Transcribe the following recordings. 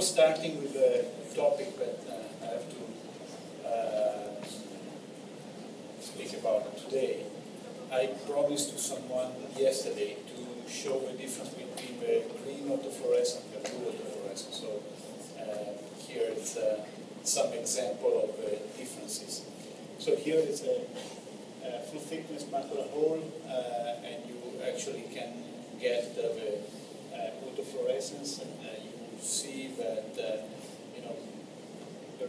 starting with the topic that I have to speak about today, I promised to someone yesterday to show the difference between the green autofluorescence and the blue autofluorescence. So here is some example of the differences. So here is a full thickness macular hole, and you actually can get the autofluorescence, and you see that there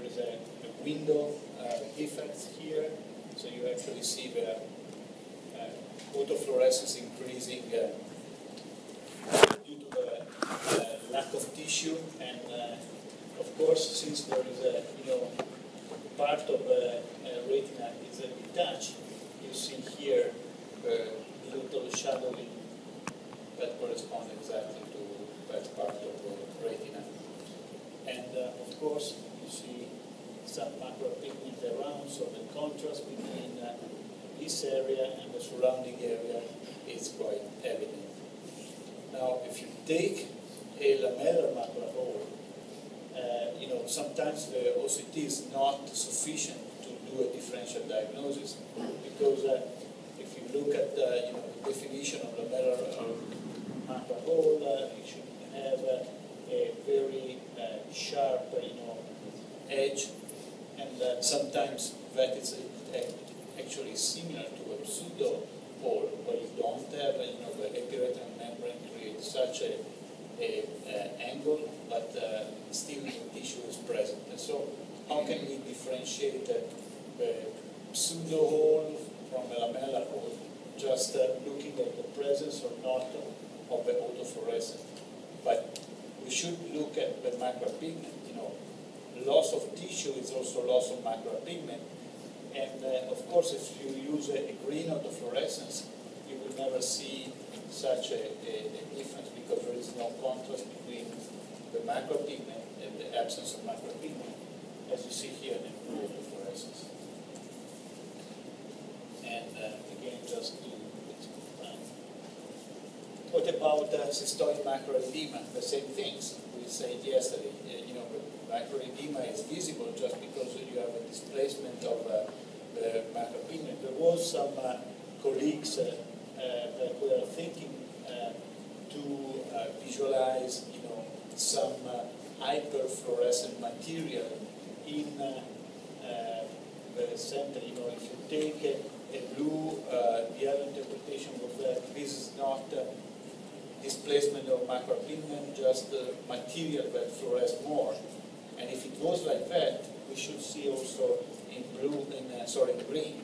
is a window effect here. So you actually see the autofluorescence increasing due to the lack of tissue, and of course, since there is a part of the retina is detached, you see here the little shadowing that corresponds exactly to that part of the retina, and of course you see some macular pigment around, so the contrast between this area and the surrounding area is quite evident. Now, if you take a lamellar macular hole, sometimes the OCT is not sufficient to do a differential diagnosis, because if you look at the definition of lamellar macular hole, it should have a very sharp edge, and sometimes that is actually similar to a pseudo hole, where you don't have the epiretinal membrane creates such a angle, but still the tissue is present. And so how can we differentiate the pseudo hole from a lamellar hole? Just looking at the presence or not of the autofluorescence. But we should look at the macular pigment. Loss of tissue is also loss of macular pigment. And of course, if you use a green autofluorescence, you will never see such a difference, because there is no contrast between the macular pigment and the absence of macular pigment, as you see here in the blue autofluorescence. And again, just to explain. What about cystoid macular edema? The same things we said yesterday. Macular edema is visible just because you have a displacement of the macular pigment. There was some colleagues that were thinking to visualize, some hyperfluorescent material in the center. If you take a blue, the other interpretation was that this is not displacement of macular pigment, just material that fluoresces more. And if it was like that, we should see also in green,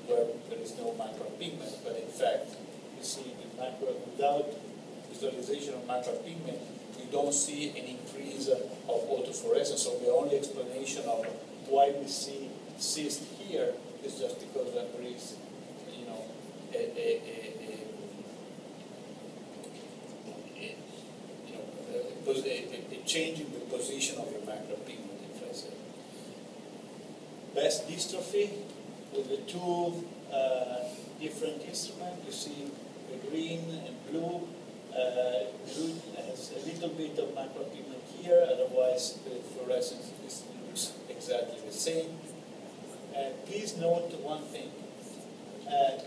where there is no macular pigment. But in fact, you see in macular, without visualization of macular pigment, you don't see an increase of autofluorescence. So the only explanation of why we see cyst here is just because there is, a change in the position of your macular pigment. Best dystrophy with the two different instruments. You see the green and blue. Blue has a little bit of macular pigment here, otherwise the fluorescence looks exactly the same. Please note one thing.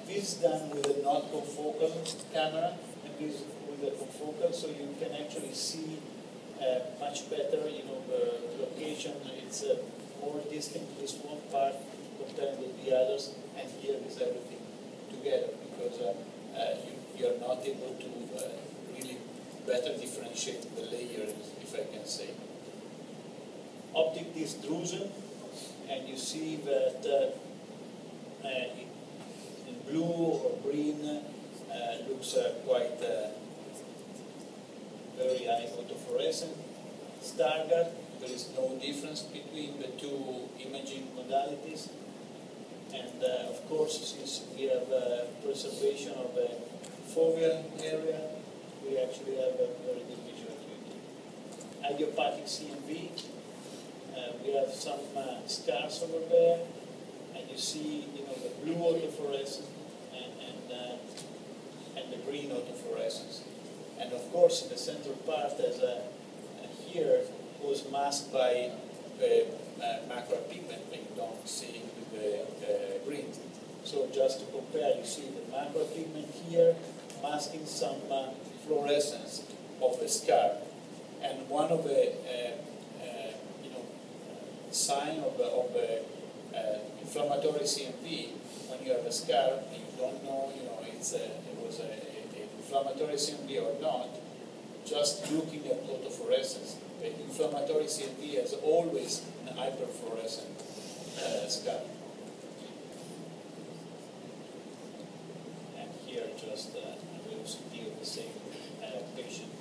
This is done with a not confocal camera, and this with a confocal, so you can actually see much better, the location. It's more distinct, this one part compared with the others, and here is everything together, because you are not able to really better differentiate the layers, if I can say. Optic disc drusen, and you see that in blue or green looks quite very high autofluorescent. Stargardt, there is no difference between the two imaging modalities. And of course, since we have preservation of the foveal area, we actually have a very good visual acuity. Idiopathic CMV, we have some scars over there, and you see, the blue autofluorescence and the green autofluorescence. And of course, in the central part, as here was masked by the macro pigment that you don't see with the green. So just to compare, you see the macro pigment here masking some fluorescence of the scar, and one of the sign of the inflammatory CMV when you have a scar and you don't know, it was an inflammatory CMV or not. Just looking at autofluorescence, the inflammatory CMV has always an hyperfluorescent scar. And here just the OCT of the same patient.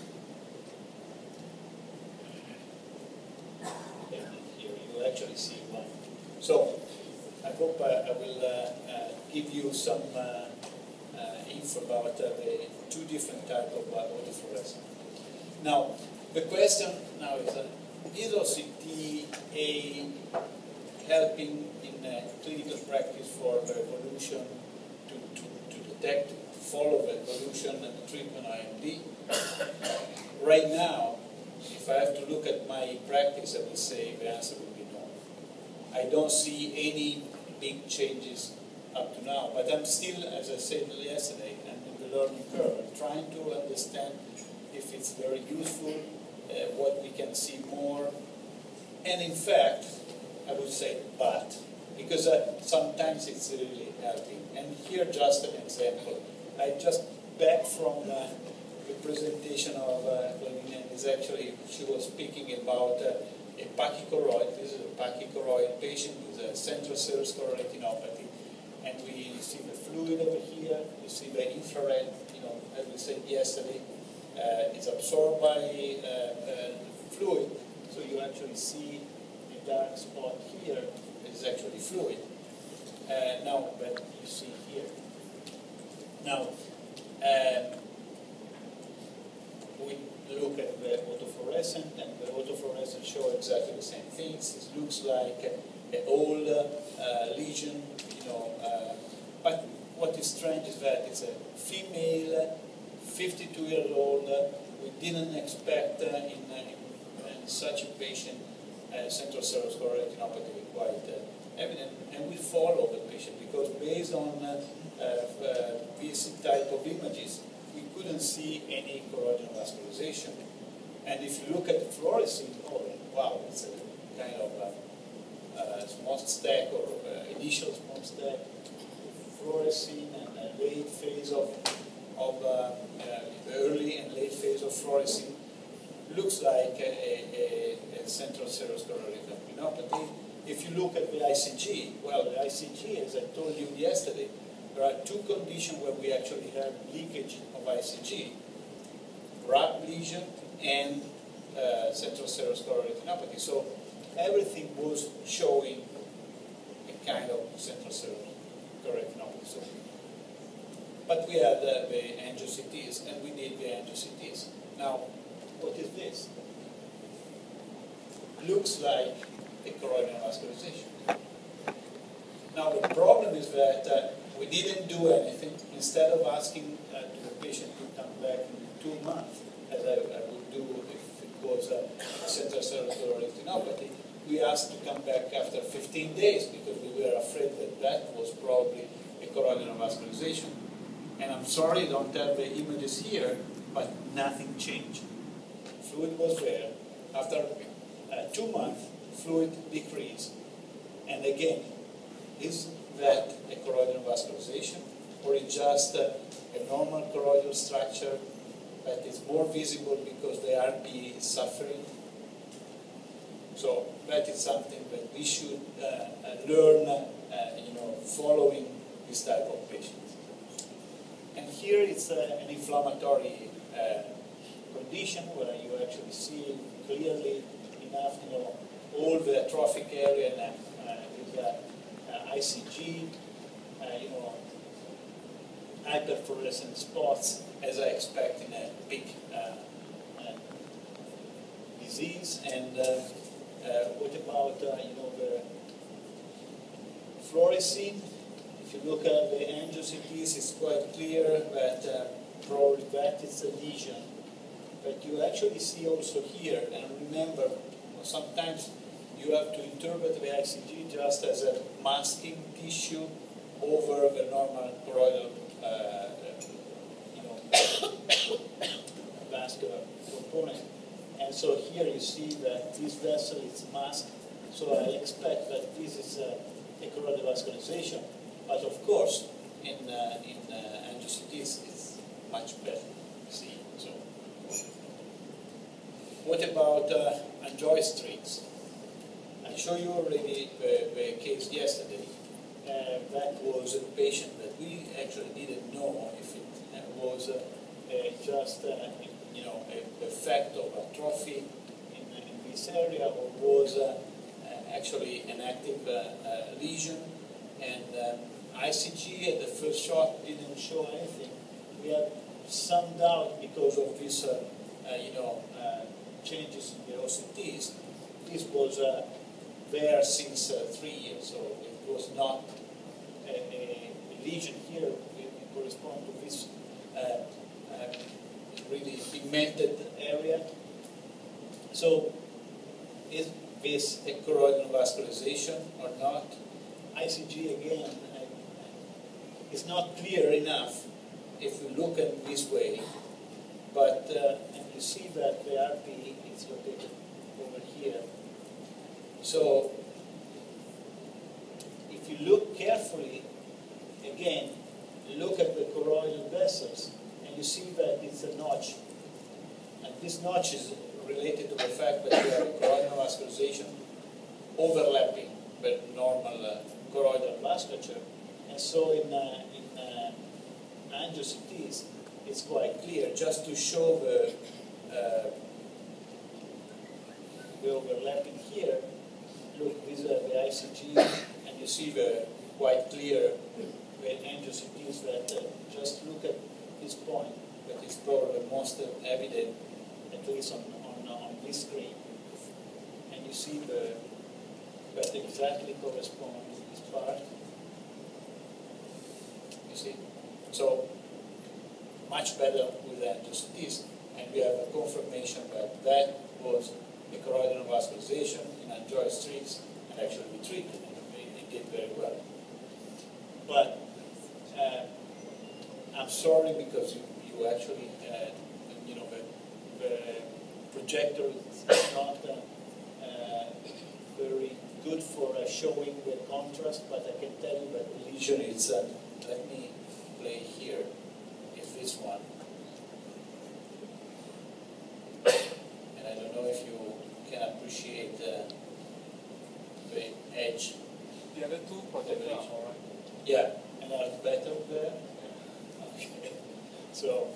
And here you actually see one. So I hope I will give you some info about the two different types of autofluorescence. Now, the question now is OCT A helping in clinical practice for the evolution to detect, follow the evolution and the treatment of AMD? Right now, if I have to look at my practice, I will say the answer will be no. I don't see any big changes up to now, but I'm still, as I said yesterday, I'm in the learning curve. I'm trying to understand if it's very useful, what we can see more. And in fact, I would say but, because sometimes it's really helping. And here just an example. I just back from the presentation of Claudine, is actually, she was speaking about a pachychoroid. This is a pachychoroid patient with a central serous retinopathy. And we see the fluid over here, you see the infrared, as we said yesterday, it's absorbed by fluid, so you actually see the dark spot here is actually fluid. Now, that you see here. Now, we look at the autofluorescent, and the autofluorescent show exactly the same things. It looks like an old lesion, but what is strange is that it's a female, 52 years old. We didn't expect in such a patient central serous retinopathy quite evident, and we follow the patient because based on this type of images, we couldn't see any choroidal vascularization. And if you look at the fluorescein, oh wow, it's a kind of small stack or initial small stack, fluorescein and a late phase of the early and late phase of fluorescein. Looks like a central serous retinopathy. If you look at the ICG, well, the ICG, as I told you yesterday, there are two conditions where we actually have leakage of ICG: RAP lesion and central serous retinopathy. So everything was showing a kind of central serous retinopathy. So, but we had the angio-CTs, and we did the angio-CTs. Now, what is this? Looks like a choroidal vascularization. Now, the problem is that we didn't do anything. Instead of asking the patient to come back in 2 months, as I would do if it was a central serous retinopathy, we asked to come back after 15 days because we were afraid that that was probably a choroidal vascularization. And I'm sorry I don't have the images here, but nothing changed. Fluid was there. After 2 months, fluid decreased. And again, is that a choroidal vascularization, or is just a normal choroidal structure that is more visible because the RP is suffering? So that is something that we should learn, following this type of patients. And here it's an inflammatory condition where you actually see clearly enough, all the atrophic area with ICG, hyperfluorescent spots, as I expect in a big disease. And what about the fluorescein? If you look at the angio-CTs, it's quite clear that probably that is a lesion. But you actually see also here, and remember, sometimes you have to interpret the ICG just as a masking tissue over the normal choroidal vascular component. And so here you see that this vessel is masked, so I expect that this is a choroidal vascularization. But of course, in angiocytes, it's much better to see. So, what about angioid streaks? I showed you already the case yesterday. That was a patient that we actually didn't know if it was just an effect of atrophy in this area, or was actually an active lesion. And ICG at the first shot didn't show anything. We have some doubt because of these changes in the OCTs. This was there since 3 years, so it was not a lesion here. It corresponds to this really pigmented area. So is this a choroidal vascularization or not? ICG again is not clear enough if we look at this way, but and you see that the RP is located over here. So if you look carefully, again, look at the choroidal vessels, and you see that it's a notch. And this notch is related to the fact that we have choroidal vascularization overlapping the normal choroidal vasculature. And so in angiocytes, it's quite clear. Just to show the overlapping here, look, these are the ICG, and you see the quite clear the angiocytes that just look at this point, that is probably most evident, at least on this screen. And you see that exactly corresponds to this part. You see? So, much better with angiocytes, and we have a confirmation that that was a choroidal vascularization in angioid streaks, and actually we treated it, and it did very well. But I'm sorry, because you actually, the projector is not very good for showing the contrast, but I can tell you that the lesion is, let me play here, is this one. And I don't know if you can appreciate the edge. The other two projectors are all right. Yeah, and are better there. Okay. So,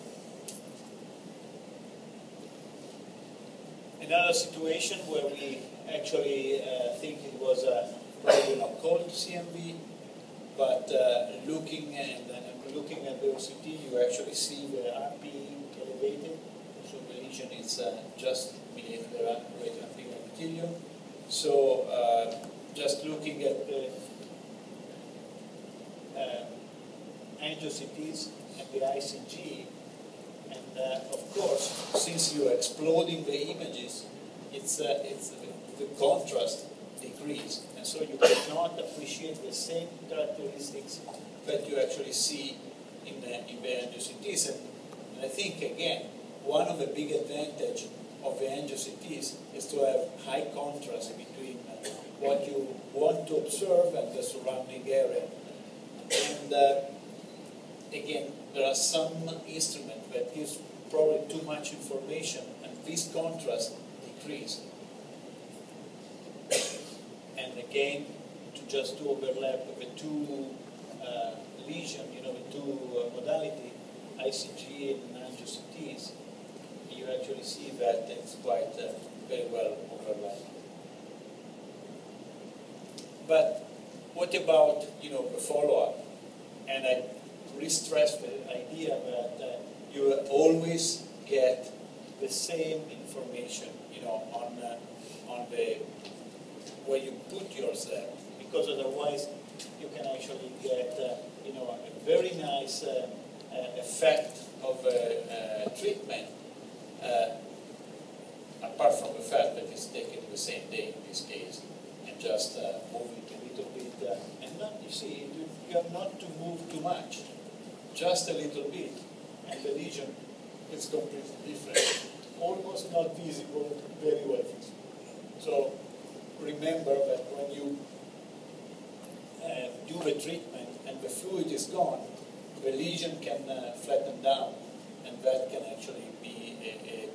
another situation where we actually think it was probably an occult CMV, but looking at the OCT, you actually see the RP elevated, so the lesion is just beneath the retinal pigment epithelium. So just looking at the angiocytes and the ICG, and of course, since you're exploding the images, it's the contrast decrease, and so you cannot appreciate the same characteristics that you actually see in the angiocytes. And I think, again, one of the big advantages of the angiocytes is to have high contrast between what you want to observe and the surrounding area. And again, there are some instruments that gives probably too much information, and this contrast decrease. And again, to overlap the two lesions, the two modality, ICG and angiocytes, you actually see that it's quite very well overlapped. But what about the follow-up? And I re-stress the idea that you always get the same information, on the where you put yourself, because otherwise you can actually get, a very nice effect of treatment, apart from the fact that it's taking the the same day in this case, and just move it a little bit, and not, you see, you have not to move too much, just a little bit, and the lesion is completely different, almost not visible, very well visible. So remember that when you do the treatment and the fluid is gone, the lesion can flatten down, and that can actually be a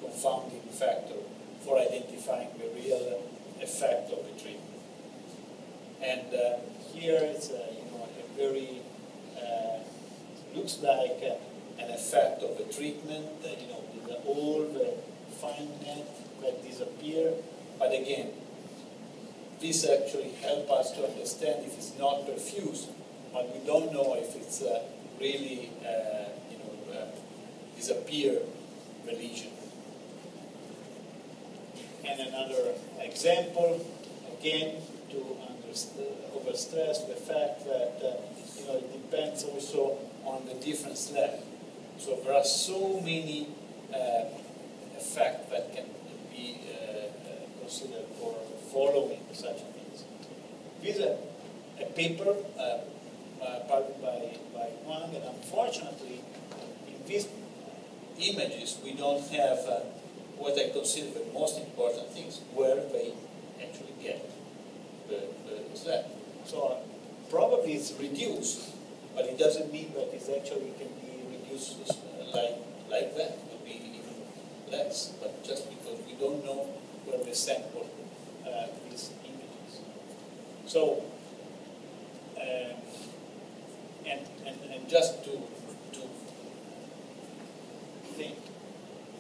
confounding factor for identifying the real effect of the treatment. And here it's a very looks like an effect of the treatment. With all the fine net that disappear. But again, this actually helps us to understand if it's not perfused, but we don't know if it's really disappear the lesion. And another example, again, to overstress the fact that it depends also on the different slab. So there are so many effects that can be considered for following such things. This is a paper published by Wang, and unfortunately, in these images we don't have what I consider the most important things, where they actually get the slab. So probably it's reduced, but it doesn't mean that it actually can be reduced like that. It would be even less, but just because we don't know where we sample these images. So, and just to think,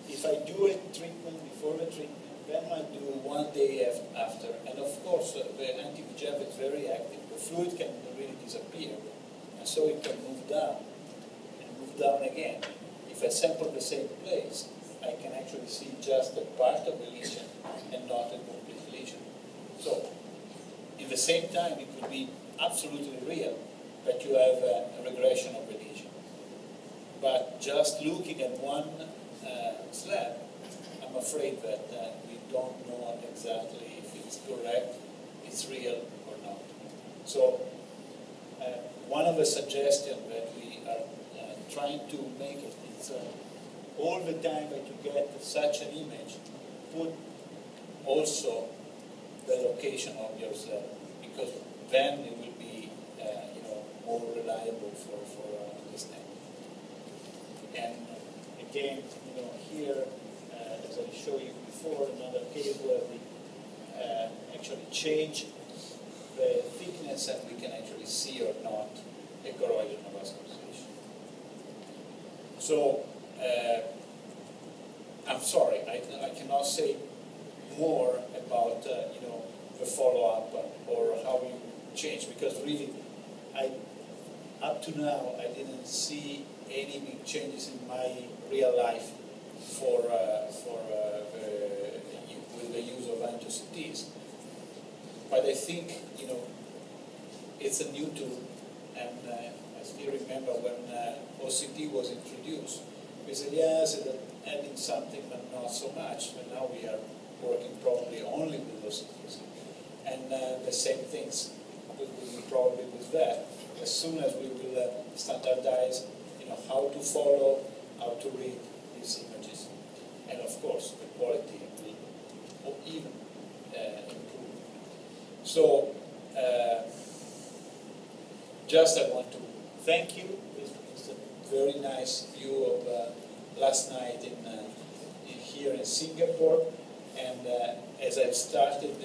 if I do a treatment before the treatment, then I do 1 day after, and of course the anti-VEGF is very active. The fluid can really disappear, and so it can move down and move down again. If I sample the same place, I can actually see just a part of the lesion and not a complete lesion. So, in the same time, it could be absolutely real that you have a regression of the lesion. But just looking at one slab, I'm afraid that we don't know exactly if it's correct, it's real or not. So, one of the suggestions that we are trying to make is all the time that you get such an image, put also the location of your slab, because then it will be more reliable for understanding. And again, here, as I showed you before, another case where we actually change the thickness and we can actually see or not a corrosion of vascularization. So, I'm sorry, I cannot say more about the follow-up or how you change, because really, up to now, I didn't see any big changes in my real life with the use of anti-OCTs. But I think it's a new tool, and I still remember when OCT was introduced. We said yes, it's adding something, but not so much. But now we are working probably only with OCTs, and the same things will be probably with that. As soon as we will standardize, how to follow, how to read these images, and of course the quality will even improve. So, just I want to thank you. It's a very nice view of last night here in Singapore, and as I started,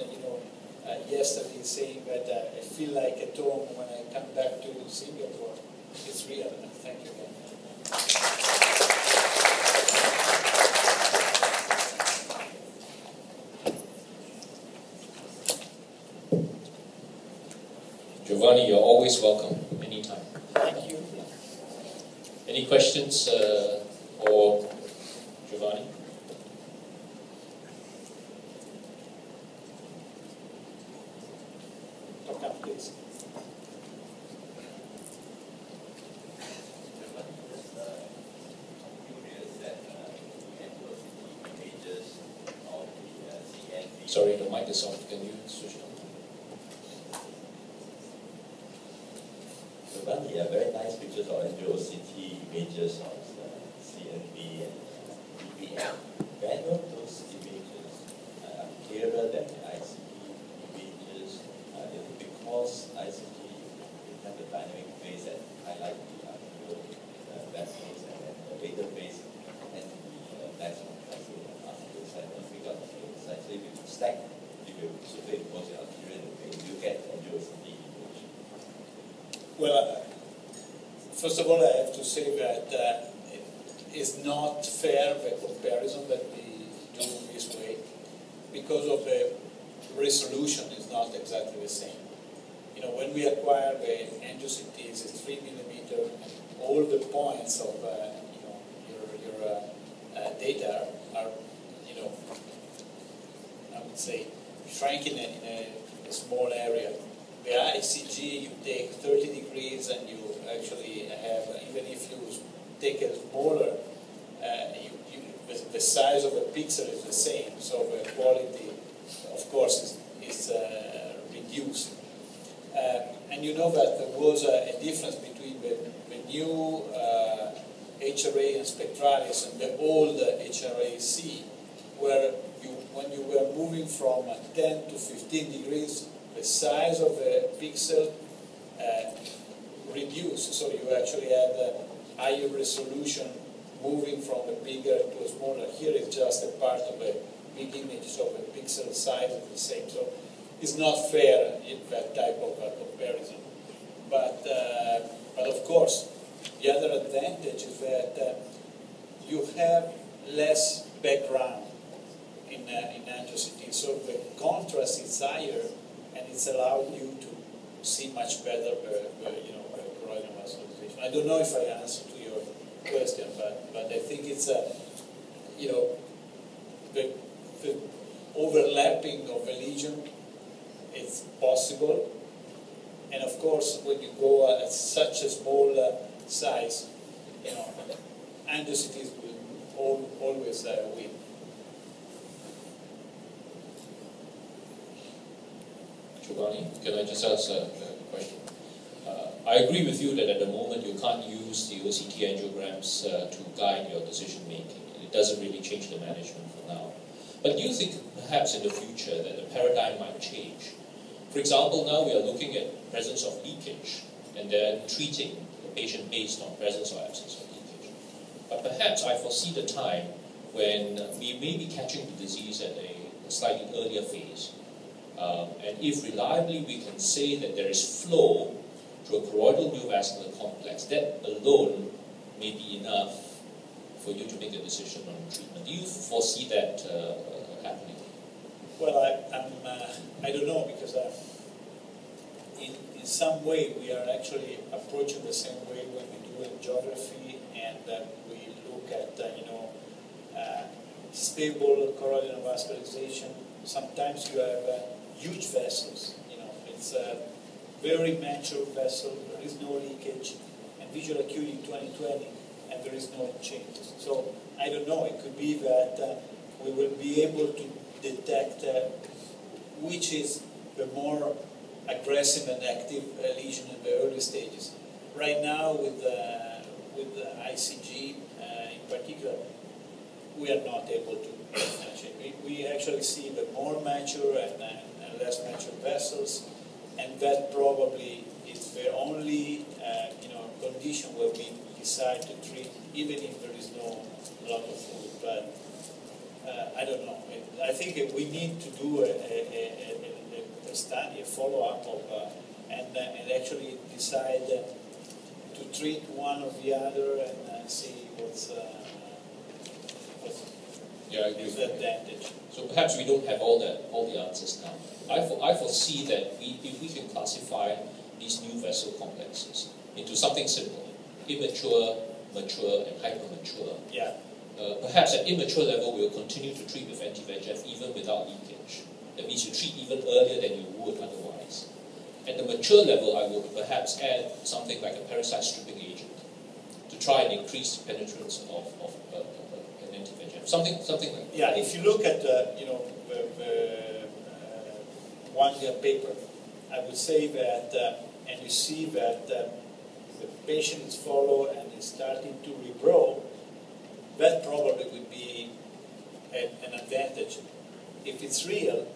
yesterday saying that I feel like at home when I come back to Singapore. It's real. Thank you again. Giovanni, you're always welcome, anytime. Thank you. Any questions for Giovanni? Come up, please. Images of the CNV Sorry, the mic is on. Can you switch on? Giovani, very nice pictures of OCT images of CNV and BPM. When are those images clearer than the ICT images? Because ICT have the dynamic phase that highlight the vessels and then the later phase and the maximum vessel after the second figure. It's actually if you stack, if you superimpose the arterial phase, you get a OCT image. Well, first of all, I have to say that it is not fair, the comparison that we do this way, because of the resolution is not exactly the same. You know, when we acquire the angiocytes, it's 3 millimeter, and all the points of your data are, I would say, shrinking in a small area. The ICG, you take 30 degrees and you actually have, even if you take a smaller, the size of the pixel is the same, so the quality, of course, is reduced. And you know that there was a difference between the new HRA and Spectralis and the old HRA-C, where when you were moving from 10 to 15 degrees, the size of the pixel reduced, so you actually had a higher resolution moving from a bigger to a smaller. Here it's just a part of a big image, so the pixel size is the same. So it's not fair in that type of comparison. But of course, the other advantage is that you have less background in angiocytes, so the contrast is higher, and it's allowed you to see much better choroidal vascularization. I don't know if I answered to your question, but I think it's the overlapping of a lesion is possible, and of course when you go at such a small size, angiocytes will always win. Giovanni, can I just ask a question? I agree with you that at the moment you can't use the OCT angiograms to guide your decision making. It doesn't really change the management for now. But do you think perhaps in the future that the paradigm might change? For example, now we are looking at presence of leakage and then treating the patient based on presence or absence of leakage. But perhaps I foresee the time when we may be catching the disease at a slightly earlier phase. And if reliably we can say that there is flow to a choroidal neovascular complex, that alone may be enough for you to make a decision on treatment. Do you foresee that happening? Well, I don't know, because in some way we are actually approaching the same way when we do angiography, and we look at stable choroidal vascularization. Sometimes you have huge vessels. It's a very mature vessel. There is no leakage, and visual acuity 20/20, and there is no changes. So I don't know. It could be that we will be able to detect which is the more aggressive and active lesion in the early stages. Right now, with the ICG in particular, we are not able to differentiate. We actually see the more mature and less mature vessels, and that probably is the only condition where we decide to treat, even if there is no lot of food. But I don't know. I think we need to do a study, a follow-up of, and actually decide to treat one or the other and see what's Yeah, I agree. the advantage. So perhaps we don't have all the answers now. I foresee that if we can classify these new vessel complexes into something simple, immature, mature, and hypermature. Yeah. Perhaps at immature level, we'll continue to treat with anti-VEGF even without leakage. That means you treat even earlier than you would otherwise. At the mature level, I would perhaps add something like a parasite stripping agent to try and increase penetrance of an anti-VEGF. Something like that. Yeah, if you look at the one-year paper, I would say that, and you see that the patient is followed and is starting to regrow, that probably would be an advantage. If it's real,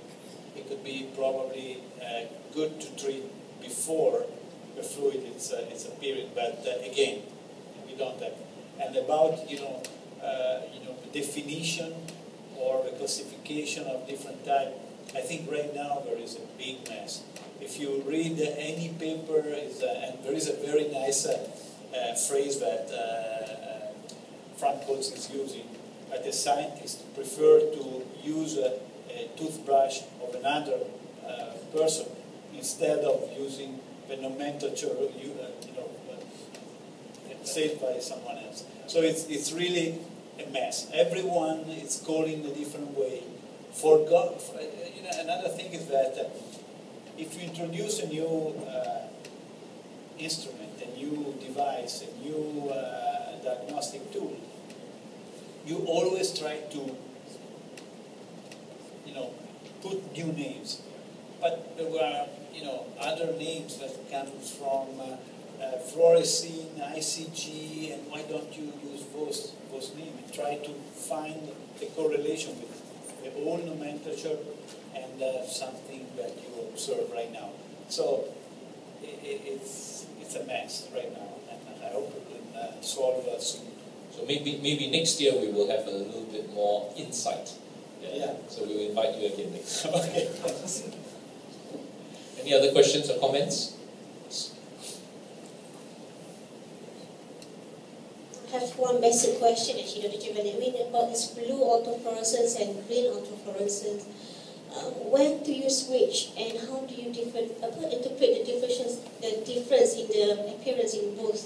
it could be probably good to treat before the fluid is appearing, but again, we don't have. And about the definition or the classification of different type, I think right now there is a big mess. If you read any paper, and there is a very nice phrase that Frank Holtz is using, that the scientists prefer to use a toothbrush of another person instead of using the nomenclature said by someone else. So it's really a mess. Everyone is calling a different way. Another thing is that if you introduce a new instrument, a new device, a new diagnostic tool, you always try to put new names. But there were other names that come from fluorescein, ICG, and why don't you use those names and try to find the correlation with the old nomenclature and something that you observe right now. So it's a mess right now, and I hope we can solve it soon. So maybe next year we will have a little bit more insight. Yeah. So we will invite you again next year. Okay. Any other questions or comments? I have one basic question actually, Dr. Giovani. I mean about this blue autofluorescence and green autofluorescence. When do you switch, and how do you interpret the difference in the appearance in both?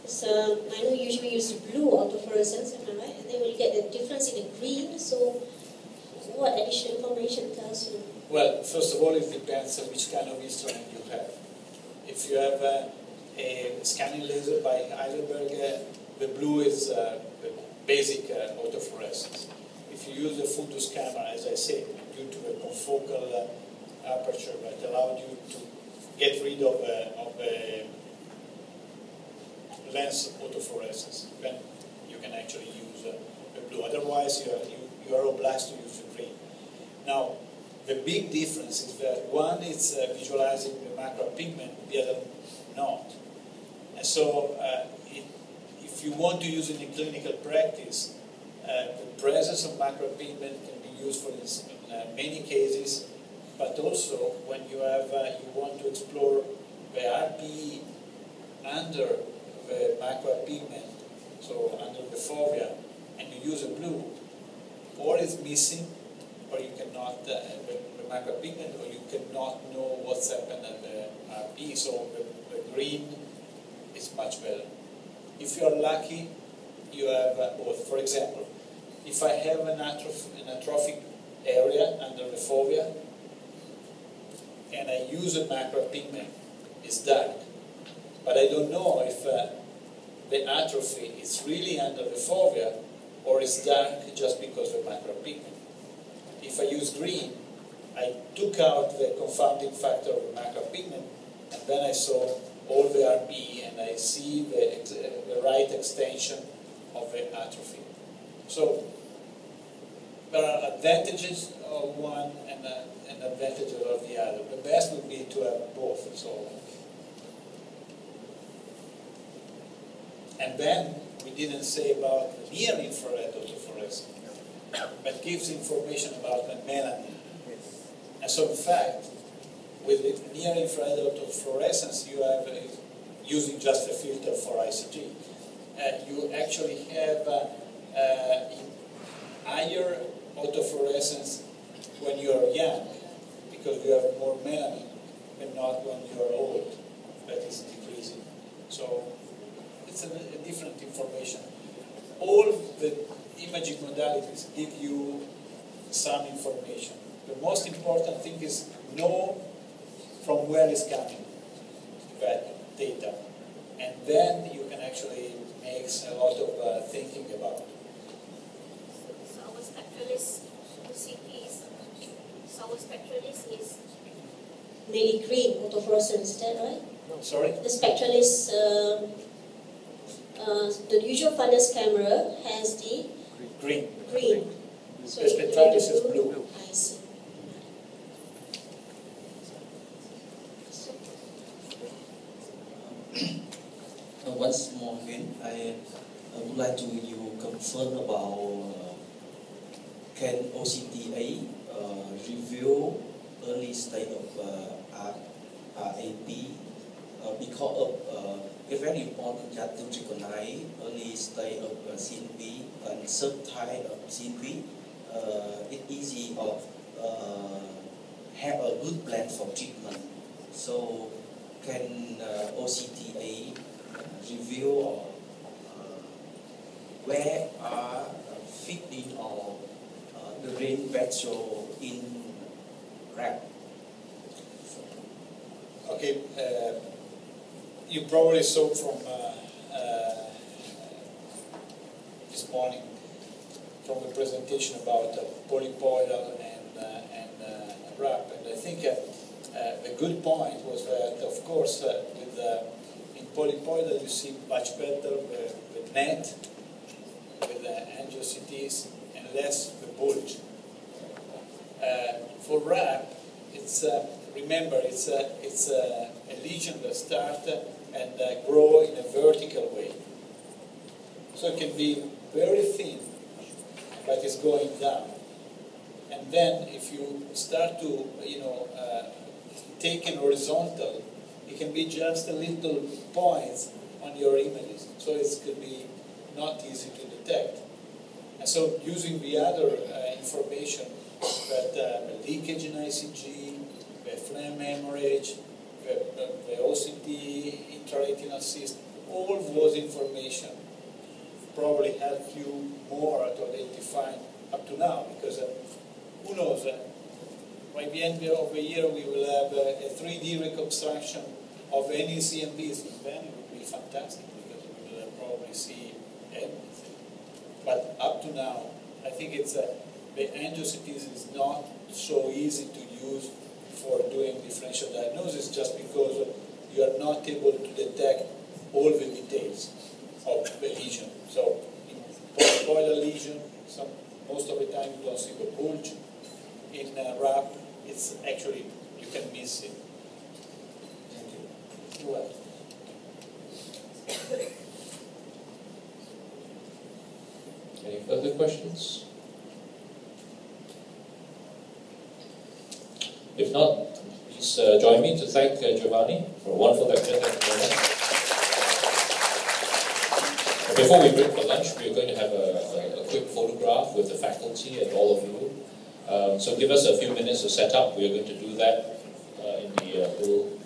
So I know you usually use blue autofluorescence, am I right? And then we get the difference in the green. So what additional information tells you? Well, first of all, it depends on which kind of instrument you have. If you have a scanning laser by Heidelberg, the blue is the basic autofluorescence. If you use a fundus camera, as I said, due to a confocal aperture that allowed you to get rid of lens autofluorescence, then you can actually use the blue. Otherwise, you are obliged to use the green. Now, the big difference is that one is visualizing the macropigment, the other not. And so, if you want to use it in clinical practice, the presence of macropigment can be useful in many cases, but also when you want to explore the RPE under the macropigment, so under the fovea, and you use a blue, or it's missing, or you cannot the macropigment, or you cannot know what's happened at the RPE. So the green is much better. If you are lucky, you have both. For example, if I have an atrophic area under the fovea, and I use a macropigment, it's dark. But I don't know if the atrophy is really under the fovea or it's dark just because of macropigment. If I use green, I took out the confounding factor of the macropigment, and then I saw all the RPE, and I see the right extension of the atrophy. So there are advantages of one and advantages of the other. The best would be to have both. So, and then we didn't say about near-infrared autofluorescence, but gives information about the melanin. And so, in fact, with the near-infrared autofluorescence, you have, using just a filter for ICG, you actually have higher autofluorescence when you are young, because you have more melanin, but not when you are old. That is decreasing. So it's a different information. All the imaging modalities give you some information. The most important thing is know from where is coming that data, and then you can actually make a lot of thinking about it. So our spectralist OCT is mainly green autofluorescence, is that right? Sorry? The spectral is, the usual fundus camera has the Green. green. So The spectralis is blue. I see. Once more again, I would like to you confirm about can OCT A review early stage of RAP because of it's very important that to recognize early stage of CNV and subtype of CNV. It's easy of have a good plan for treatment. So can OCTA review or where are fitting or the range ratio in RAP? Okay, you probably saw from this morning from the presentation about polypoidal and RAP, and I think the good point was that, of course, in polypoidal you see much better with net, with angiocytes, and less the bulge. For RAP, it's remember it's a lesion that starts and grow in a vertical way. So it can be very thin, but it's going down. And then if you start to take an horizontal, it can be just a little points on your images. So it could be not easy to detect. And so using the other information, that the leakage in ICG, the phlegm hemorrhage, the OCT, intraretinal cyst, all those information probably help you more to identify up to now, because who knows, by the end of the year we will have a 3D reconstruction of any CMVs, then it would be fantastic, because we will probably see everything. But up to now, I think it's the angiocytes is not so easy to use for doing differential diagnosis, just because you are not able to detect all the details of the lesion. So in polypoidal lesion, most of the time you don't see the bulge. In RAP, it's actually, you can miss it. Thank you. You're welcome. Any further questions? If not, please join me to thank Giovani for a wonderful lecture. Thank you very much. Before we break for lunch, we're going to have a quick photograph with the faculty and all of you. So give us a few minutes to set up. We're going to do that in the little